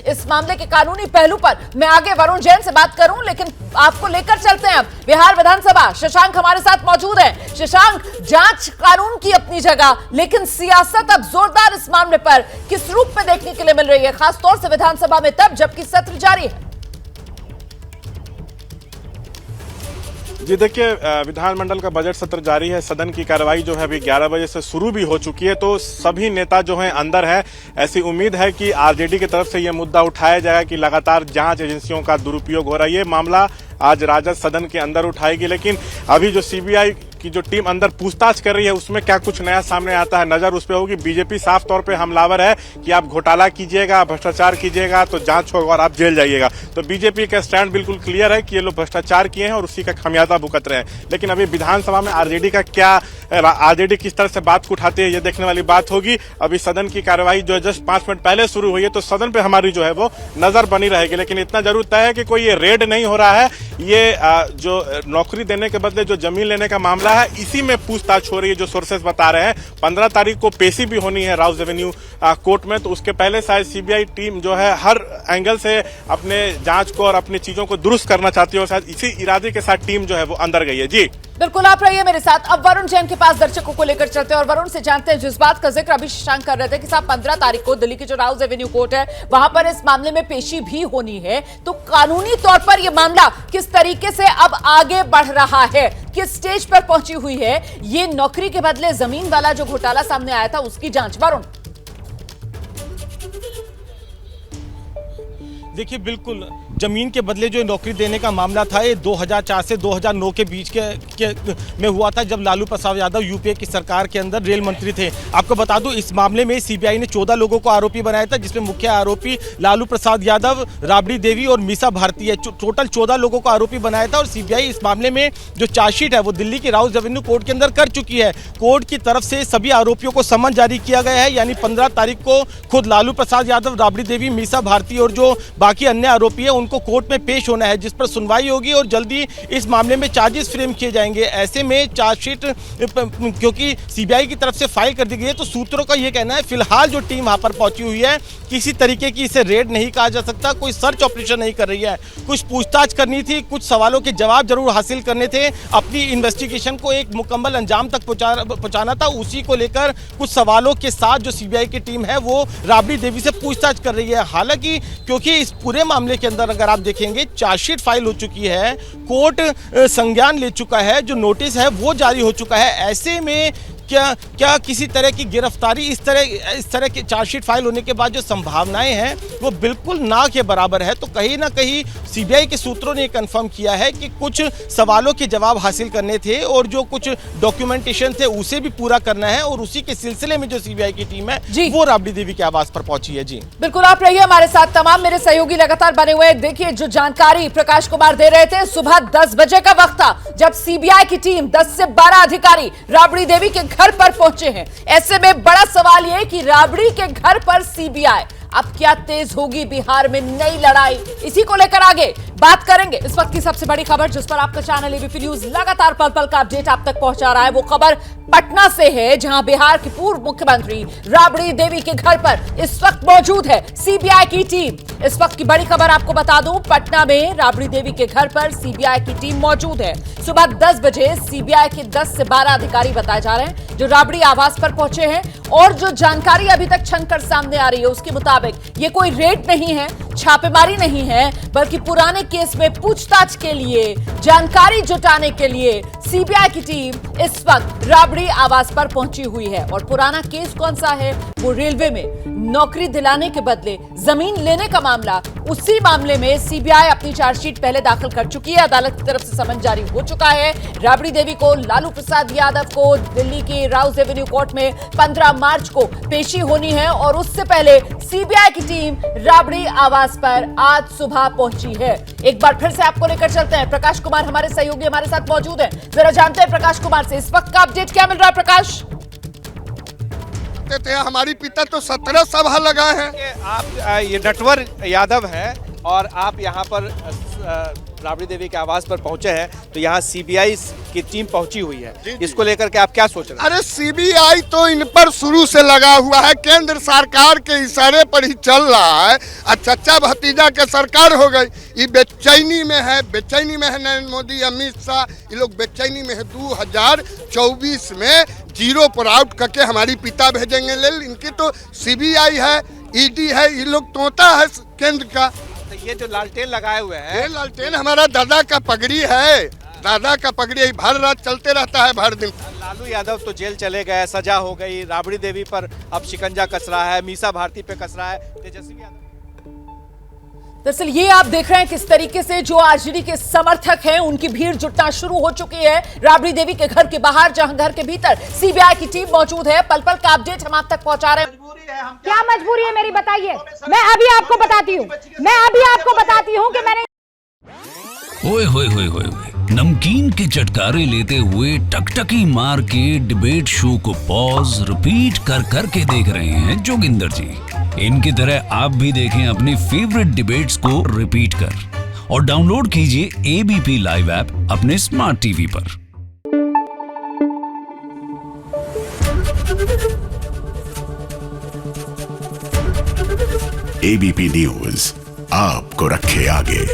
इस मामले के कानूनी पहलू पर मैं आगे वरुण जैन से बात करूं, लेकिन आपको लेकर चलते हैं अब बिहार विधानसभा। शशांक हमारे साथ मौजूद है। शशांक, जांच कानून की अपनी जगह, लेकिन सियासत अब जोरदार इस मामले पर किस रूप में देखने के लिए मिल रही है, खासतौर से विधानसभा में तब जबकि सत्र जारी है। जी देखिए, विधानमंडल का बजट सत्र जारी है। सदन की कार्रवाई जो है अभी 11 बजे से शुरू भी हो चुकी है, तो सभी नेता जो हैं अंदर है। ऐसी उम्मीद है कि आरजेडी की तरफ से यह मुद्दा उठाया जाएगा कि लगातार जांच एजेंसियों का दुरुपयोग हो रहा है। ये मामला आज राजद सदन के अंदर उठाएगी, लेकिन अभी जो सीबीआई की जो टीम अंदर पूछताछ कर रही है उसमें क्या कुछ नया सामने आता है, नजर उस पर होगी। बीजेपी साफ तौर पे हमलावर है कि आप घोटाला कीजिएगा, भ्रष्टाचार कीजिएगा तो जांच होगा और आप जेल जाइएगा। तो बीजेपी का स्टैंड बिल्कुल क्लियर है कि ये लोग भ्रष्टाचार किए हैं और उसी का खमियाजा भुगत रहे हैं। लेकिन अभी विधानसभा में आरजेडी किस तरह से बात को उठाती है ये देखने वाली बात होगी। अभी सदन की कार्रवाई जो है जस्ट 5 मिनट पहले शुरू हुई है, तो सदन पे हमारी जो है वो नजर बनी रहेगी। लेकिन इतना जरूर तय है कि कोई ये रेड नहीं हो रहा है। ये जो नौकरी देने के बदले जो जमीन लेने का मामला है, इसी में पूछताछ हो रही है, जो सोर्सेस बता रहे हैं। 15 तारीख को पेशी भी होनी है राउज एवेन्यू कोर्ट में, तो उसके पहले शायद सीबीआई टीम जो है हर एंगल से अपने जांच को और अपनी चीजों को दुरुस्त करना चाहती है और शायद इसी इरादे के साथ टीम जो है वो अंदर गई है। जी बिल्कुल, आप रहिए मेरे साथ। अब वरुण जैन के पास दर्शकों को लेकर चलते हैं और वरुण से जानते हैं जिस बात का जिक्र अभी शशांक कर रहे थे कि साहब 15 तारीख को दिल्ली की जो राउज एवेन्यू कोर्ट है वहां पर इस मामले में पेशी भी होनी है, तो कानूनी तौर पर यह मामला किस तरीके से अब आगे बढ़ रहा है, किस स्टेज पर पहुंची हुई है ये नौकरी के बदले जमीन वाला जो घोटाला सामने आया था उसकी जांच। वरुण, देखिए, बिल्कुल जमीन के बदले जो नौकरी देने का मामला था ये 2004 से 2009 के बीच में हुआ था, जब लालू प्रसाद यादव यूपीए की सरकार के अंदर रेल मंत्री थे। आपको बता दूं, इस मामले में सीबीआई ने 14 लोगों को आरोपी बनाया था, जिसमें मुख्य आरोपी लालू प्रसाद यादव, राबड़ी देवी और मीसा भारती है। टोटल 14 लोगों को आरोपी बनाया था और सीबीआई इस मामले में जो चार्जशीट है वो दिल्ली की राउज एवेन्यू कोर्ट के अंदर कर चुकी है। कोर्ट की तरफ से सभी आरोपियों को समन जारी किया गया है, यानी 15 तारीख को खुद लालू प्रसाद यादव, राबड़ी देवी, मीसा भारती और जो बाकी अन्य आरोपी है उनको कोर्ट में पेश होना है, जिस पर सुनवाई होगी और जल्दी इस मामले में चार्जेस फ्रेम किए जाएंगे। ऐसे में चार्जशीट क्योंकि सीबीआई की तरफ से फाइल कर दी गई है, तो सूत्रों का यह कहना है फिलहाल जो टीम वहां पर पहुंची हुई है किसी तरीके की इसे रेड नहीं कहा जा सकता, कोई सर्च ऑपरेशन नहीं कर रही है। कुछ पूछताछ करनी थी, कुछ सवालों के जवाब जरूर हासिल करने थे, अपनी इन्वेस्टिगेशन को एक मुकम्मल अंजाम तक पहुंचाना था। उसी को लेकर कुछ सवालों के साथ जो सीबीआई की टीम है वो राबड़ी देवी से पूछताछ कर रही है। हालांकि क्योंकि इस पूरे मामले के अंदर अगर आप देखेंगे चार्जशीट फाइल हो चुकी है, कोर्ट संज्ञान ले चुका है, जो नोटिस है वो जारी हो चुका है, ऐसे में क्या किसी तरह की गिरफ्तारी इस तरह की चार्जशीट फाइल होने के बाद जो संभावनाएं हैं वो बिल्कुल ना के बराबर है। तो कहीं ना कहीं सीबीआई के सूत्रों ने कंफर्म किया है कि कुछ सवालों के जवाब हासिल करने थे और जो कुछ डॉक्यूमेंटेशन थे उसे भी पूरा करना है, और उसी के सिलसिले में जो सीबीआई की टीम है वो राबड़ी देवी के आवास पर पहुंची है। जी बिल्कुल, आप रहिए हमारे साथ। तमाम मेरे सहयोगी लगातार बने हुए हैं। देखिए, जो जानकारी प्रकाश कुमार दे रहे थे, सुबह 10 बजे का वक्त था जब सीबीआई की टीम 10 से 12 अधिकारी राबड़ी देवी के घर पर पहुंचे हैं। ऐसे में बड़ा सवाल यह कि राबड़ी के घर पर सीबीआई, अब क्या तेज होगी बिहार में नई लड़ाई, इसी को लेकर आगे बात करेंगे। इस वक्त की सबसे बड़ी खबर जिस पर आपका चैनल एबीपी न्यूज लगातार पल पल का अपडेट आप तक पहुंचा रहा है, वो खबर पटना से है, जहां बिहार की पूर्व मुख्यमंत्री राबड़ी देवी के घर पर इस वक्त मौजूद है सीबीआई की टीम। इस वक्त की बड़ी खबर आपको बता दूं, पटना में राबड़ी देवी के घर पर सीबीआई की टीम मौजूद है। सुबह 10 बजे सीबीआई के 10 से 12 अधिकारी बताए जा रहे हैं जो राबड़ी आवास पर पहुंचे हैं, और जो जानकारी अभी तक छनकर सामने आ रही है उसके मुताबिक ये कोई रेड नहीं है, छापेमारी नहीं है, बल्कि पुराने केस में पूछताछ के लिए, जानकारी जुटाने के लिए सीबीआई की टीम इस वक्त राबड़ी आवास पर पहुंची हुई है। और पुराना केस कौन सा है? वो रेलवे में नौकरी दिलाने के बदले जमीन लेने का मामला। उसी मामले में सीबीआई अपनी चार्जशीट पहले दाखिल कर चुकी है, अदालत की तरफ से समन जारी हो चुका है। राबड़ी देवी को, लालू प्रसाद यादव को दिल्ली की राउज एवेन्यू कोर्ट में 15 मार्च को पेशी होनी है, और उससे पहले सीबीआई की टीम राबड़ी आवास पर आज सुबह पहुंची है। एक बार फिर से आपको लेकर चलते हैं। प्रकाश कुमार हमारे सहयोगी हमारे साथ मौजूद हैं, जरा जानते हैं प्रकाश कुमार से इस वक्त का अपडेट क्या मिल रहा है। प्रकाश, हमारी पिता तो 17 सभा लगाए हैं। आप ये नटवर यादव है और आप यहाँ पर राबड़ी देवी के आवास पर पहुंचे हैं, तो यहाँ सीबीआई की टीम पहुंची हुई है। इसको लेकर के आप क्या सोच रहे हैं? अरे सीबीआई तो इन पर शुरू से लगा हुआ है, केंद्र सरकार के इशारे पर ही चल रहा है। चचा भतीजा के सरकार हो गई, ये बेचैनी में है नरेंद्र मोदी, अमित शाह, ये लोग बेचैनी में है। 2024 में जीरो पर आउट करके हमारी पिता भेजेंगे ले। इनकी तो सीबीआई है, ईडी है, ये लोग तोता है केंद्र का। ये जो लालटेन लगाए हुए हैं, ये लालटेन हमारा दादा का पगड़ी है, दादा का पगड़ी भर रात चलते रहता है, भर दिन। लालू यादव तो जेल चले गए, सजा हो गई, राबड़ी देवी पर अब शिकंजा कस रहा है, मीसा भारती पे कस रहा है, तेजस्वी यादव। दरअसल ये आप देख रहे हैं किस तरीके से जो आरजेडी के समर्थक हैं उनकी भीड़ जुटना शुरू हो चुकी है राबड़ी देवी के घर के बाहर, जहां घर के भीतर सीबीआई की टीम मौजूद है। पल पल का अपडेट हम आप तक पहुंचा रहे हैं। क्या मजबूरी है मेरी, बताइए। मैं अभी आपको बताती हूँ कि मैंने ओए होए होए होए नमकीन के चटकारे लेते हुए टकटकी मार के डिबेट शो को पॉज रिपीट कर करके देख रहे हैं जोगिंदर जी। इनकी तरह आप भी देखें अपनी फेवरेट डिबेट्स को रिपीट कर और डाउनलोड कीजिए एबीपी लाइव ऐप अपने स्मार्ट टीवी पर। एबीपी न्यूज आपको रखे आगे।